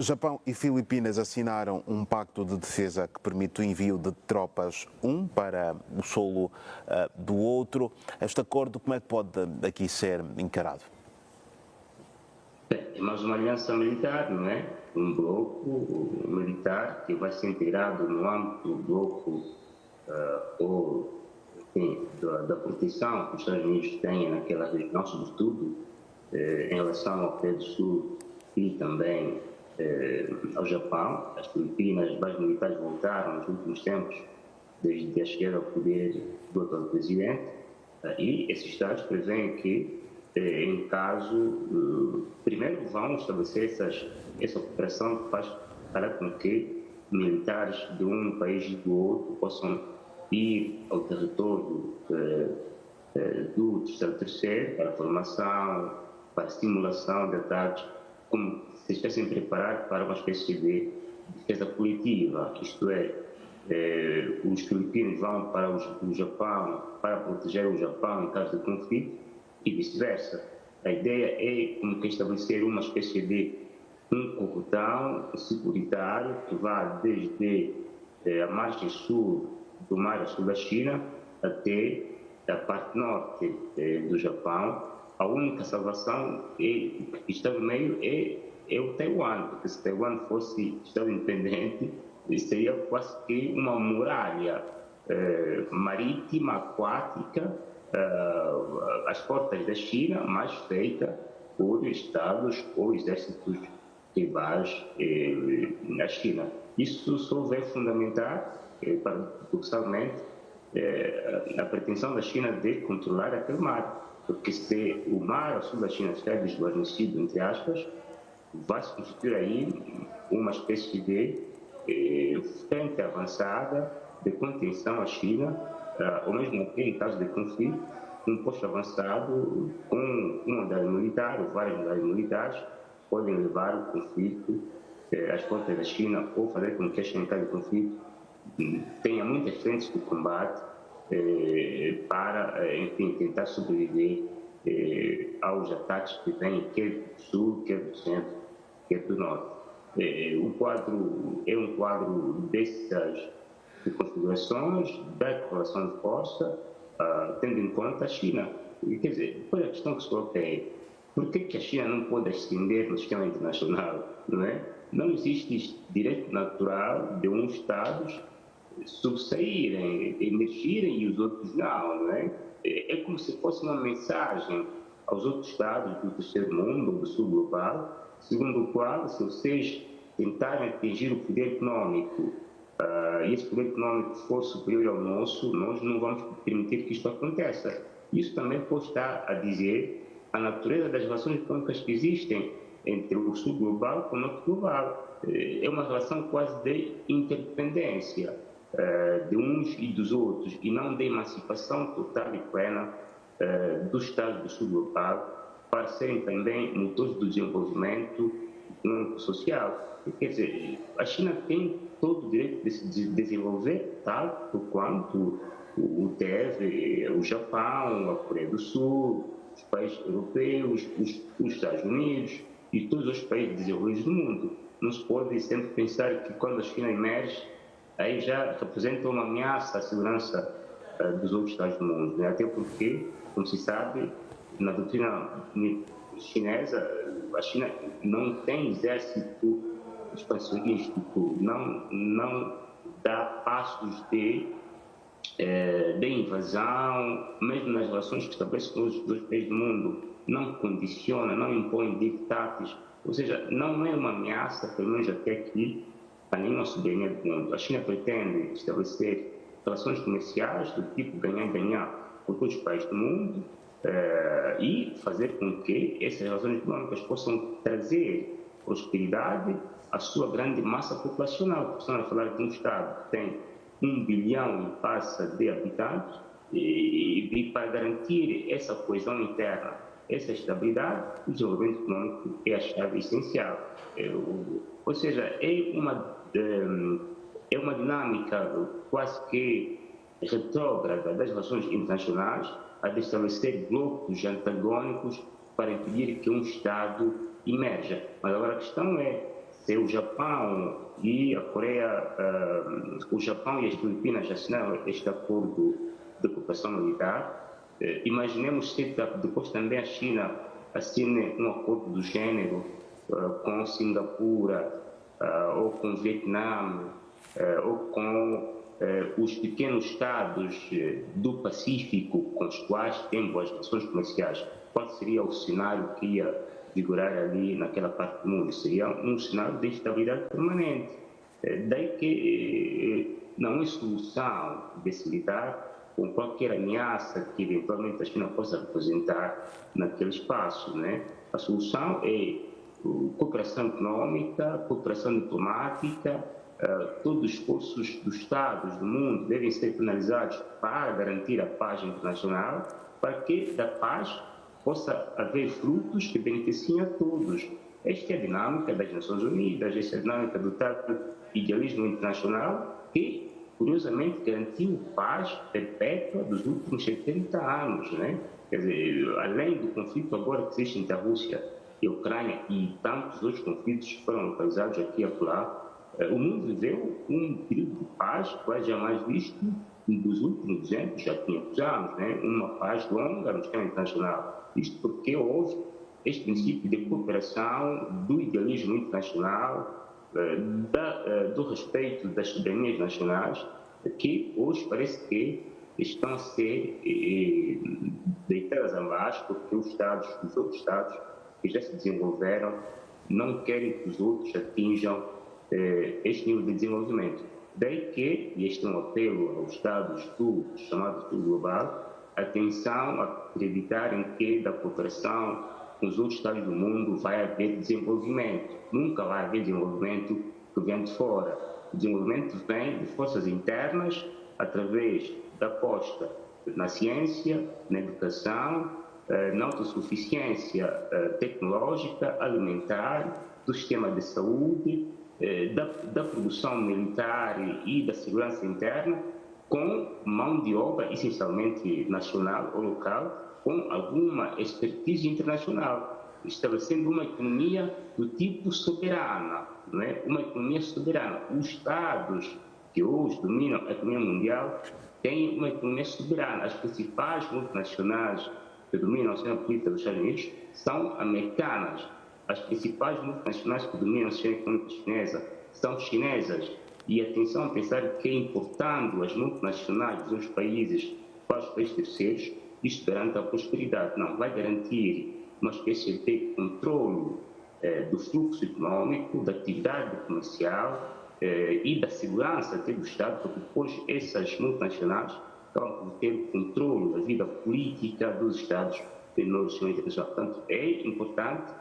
Japão e Filipinas assinaram um pacto de defesa que permite o envio de tropas, um para o solo do outro. Este acordo, como é que pode aqui ser encarado? É mais uma aliança militar, não é? Um bloco militar que vai ser integrado no âmbito do bloco enfim, da proteção que os Estados Unidos têm naquela região, sobretudo em relação ao Coreia do Sul e também ao Japão. As Filipinas, as bases militares voltaram nos últimos tempos, desde a chegada ao poder do atual presidente, e esses Estados prevêem que, em caso, primeiro vão estabelecer essa cooperação que faz para com que militares de um país e do outro possam ir ao território do terceiro terceiro para formação, para simulação de ataques, como se estivessem preparados para uma espécie de defesa coletiva, isto é, os filipinos vão para o Japão para proteger o Japão em caso de conflito e vice-versa. A ideia é como que estabelecer uma espécie de um cordão securitário que vá desde a margem sul do mar a sul da China até a parte norte do Japão. A única salvação que está no meio é o Taiwan, porque se Taiwan fosse Estado independente, seria quase que uma muralha marítima, aquática, às portas da China, mas feita por estados ou exércitos rivais na China. Isso só vai fundamentar, paradoxalmente, a pretensão da China de controlar aquele mar, porque se o mar ao sul da China estiver desguarnecido, entre aspas, vai se constituir aí uma espécie de frente avançada de contenção à China, ou mesmo até em caso de conflito, um posto avançado com uma unidade militar ou várias unidades militares podem levar o conflito às portas da China ou fazer com que a China, em caso de conflito, tenha muitas frentes de combate para, enfim, tentar sobreviver aos ataques que vêm, quer do sul, quer do centro, quer do norte. O quadro é um quadro dessas configurações da correlação de força, tendo em conta a China. Quer dizer, depois a questão que se coloca é por que a China não pode ascender no sistema internacional, não é? Não existe direito natural de uns Estados subsaírem, emergirem e os outros não é? É como se fosse uma mensagem aos outros Estados do terceiro mundo, do sul global, segundo o qual, se vocês tentarem atingir o poder econômico e esse poder econômico for superior ao nosso, nós não vamos permitir que isto aconteça. Isso também pode estar a dizer a natureza das relações econômicas que existem entre o sul global e o norte global. É uma relação quase de interdependência de uns e dos outros, e não de emancipação total e plena dos Estados do sul global para serem também motores do desenvolvimento econômico social. Quer dizer, a China tem todo o direito de se desenvolver tal quanto o teve o Japão, a Coreia do Sul, os países europeus, os Estados Unidos e todos os países desenvolvidos do mundo. Não se pode sempre pensar que quando a China emerge, aí já representa uma ameaça à segurança dos outros Estados do mundo, né? Até porque, como se sabe, na doutrina chinesa, a China não tem exército expansionístico, não dá passos de invasão, mesmo nas relações que estabelece com os dois países do mundo, não condiciona, não impõe dictates, ou seja, não é uma ameaça, pelo menos até aqui, a nenhuma soberania do mundo. A China pretende estabelecer relações comerciais do tipo ganhar-ganhar com todos os países do mundo e fazer com que essas relações econômicas possam trazer prosperidade à sua grande massa populacional. Estamos a falar de um Estado que tem 1 bilhão e passa de habitantes e para garantir essa coesão interna, essa estabilidade, o desenvolvimento econômico é a chave essencial. Ou seja, é uma dinâmica quase que retrógrada das relações internacionais a de estabelecer blocos antagônicos para impedir que um Estado emerja. Mas agora a questão é se o Japão e a Coreia, o Japão e as Filipinas assinaram este acordo de cooperação militar, imaginemos se depois também a China assine um acordo do gênero com Singapura, ou com Vietnã, ou com os pequenos estados do Pacífico com os quais têm boas relações comerciais. Qual seria o cenário que ia vigorar ali naquela parte do mundo? Seria um cenário de instabilidade permanente. Daí que não é solução desse lidar com qualquer ameaça que eventualmente a China possa representar naquele espaço, né? A solução é cooperação econômica, cooperação diplomática. Todos os esforços dos Estados do mundo devem ser finalizados para garantir a paz internacional, para que da paz possa haver frutos que beneficiem a todos. Esta é a dinâmica das Nações Unidas, esta é a dinâmica do tal idealismo internacional que, curiosamente, garantiu paz perpétua dos últimos 70 anos, né? Quer dizer, além do conflito agora que existe entre a Rússia e a Ucrânia e tantos outros conflitos que foram localizados aqui e acolá, o mundo viveu um período de paz quase jamais visto dos últimos 200, já 500 anos, né? Uma paz longa no sistema internacional. Isto porque houve este princípio de cooperação, do idealismo internacional, do respeito das soberanias nacionais, que hoje parece que estão a ser deitadas abaixo porque os outros Estados que já se desenvolveram não querem que os outros atinjam este nível de desenvolvimento. Daí que, e este é um apelo aos Estados do chamado Sul Global, atenção a acreditarem que da cooperação com os outros Estados do mundo vai haver desenvolvimento. Nunca vai haver desenvolvimento que vem de fora. O desenvolvimento vem de forças internas, através da aposta na ciência, na educação, na autossuficiência tecnológica, alimentar, do sistema de saúde, da produção militar e da segurança interna, com mão de obra essencialmente nacional ou local, com alguma expertise internacional, estabelecendo uma economia do tipo soberana, não é? Uma economia soberana. Os Estados que hoje dominam a economia mundial têm uma economia soberana. As principais multinacionais que dominam a cena política dos Estados Unidos são americanas. As principais multinacionais que dominam a cena econômica chinesa são chinesas. E atenção a pensar que importando as multinacionais dos outros países para os países terceiros, isto garante a prosperidade. Não, vai garantir uma espécie de controle do fluxo econômico, da atividade comercial e da segurança até do Estado, porque depois essas multinacionais acabam por ter o controle da vida política dos Estados no sistema internacional. Portanto, é importante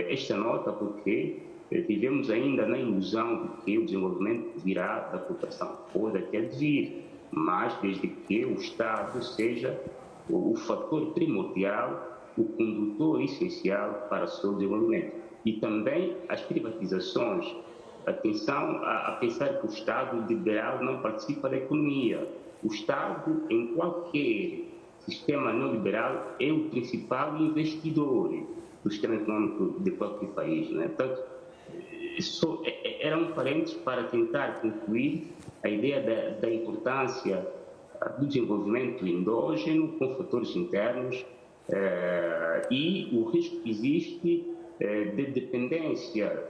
esta nota porque vivemos ainda na ilusão de que o desenvolvimento virá da cooperação. Pode até vir, mas desde que o Estado seja o fator primordial, o condutor essencial para o seu desenvolvimento. E também as privatizações. Atenção a pensar que o Estado liberal não participa da economia. O Estado, em qualquer sistema neoliberal, é o principal investidor do sistema econômico de qualquer país, né? Portanto, era um parênteses para tentar concluir a ideia da importância do desenvolvimento endógeno com fatores internos e o risco que existe de dependência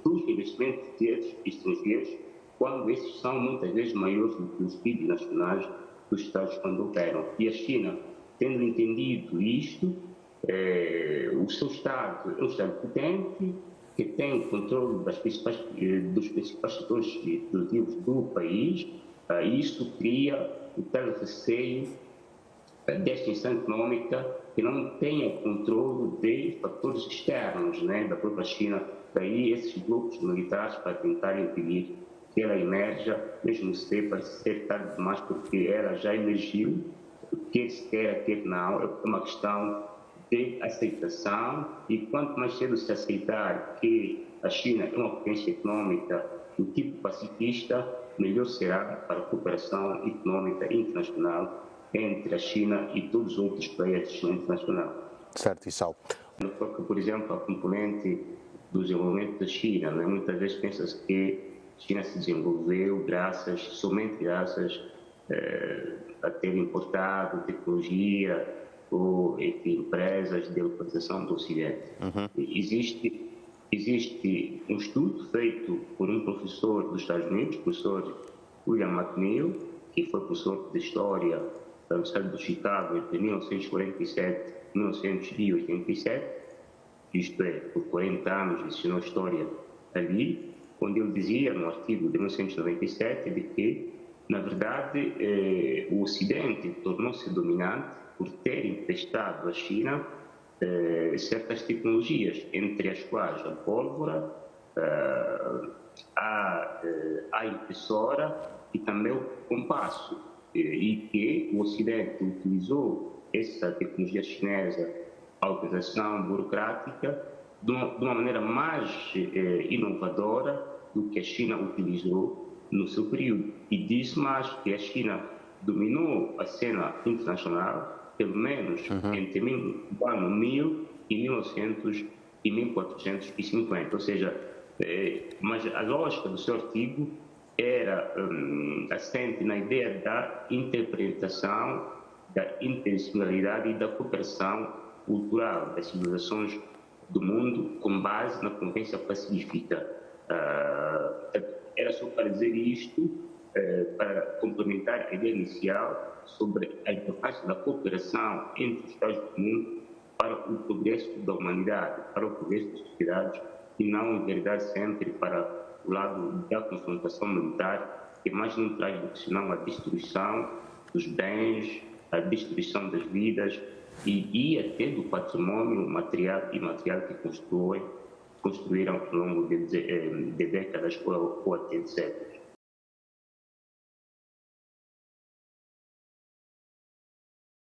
dos investimentos estrangeiros, quando esses são muitas vezes maiores do que os PIB nacionais dos Estados quando operam. E a China, tendo entendido isto, o seu Estado é um Estado potente, que tem o controle dos principais setores produtivos do país, e isto cria o tal receio desta instituição econômica que não tenha o controle de fatores externos, né, da própria China. Daí esses grupos militares para tentar impedir que ela emerja, mesmo se parece ser tarde demais, porque ela já emergiu, quer se queira, quer não, é uma questão de aceitação, e quanto mais cedo se aceitar que a China é uma potência econômica do tipo pacifista, melhor será para a cooperação econômica internacional entre a China e todos os outros players do sistema internacional. Certo, Issao. No que, por exemplo, a componente do desenvolvimento da China. Né? Muitas vezes pensa-se que a China se desenvolveu somente graças a ter importado tecnologia ou enfim, empresas de localização do Ocidente. Existe um estudo feito por um professor dos Estados Unidos, o professor William McNeil, que foi professor de História da Universidade de Chicago entre 1947 e 1987, isto é, por 40 anos ensinou História ali, onde ele dizia, no artigo de 1997, de que, na verdade, o Ocidente tornou-se dominante por ter emprestado à China certas tecnologias, entre as quais a pólvora, a impressora e também o compasso, e que o Ocidente utilizou essa tecnologia chinesa, a organização burocrática, de uma maneira mais inovadora do que a China utilizou no seu período. E diz mais que a China dominou a cena internacional pelo menos entre o ano 1000 e 1900 e 1450. Ou seja, mas a lógica do seu artigo era assente na ideia da interpretação, da interdisciplinaridade e da cooperação cultural das civilizações do mundo com base na convivência pacífica. Era só para dizer isto, para complementar a ideia inicial sobre a importância da cooperação entre os Estados do mundo para o progresso da humanidade, para o progresso das sociedades, e não enveredar sempre para o lado da confrontação militar, que mais não traz do que senão a destruição dos bens, a destruição das vidas e até do patrimônio material e imaterial que construíram ao longo de décadas ou até de séculos.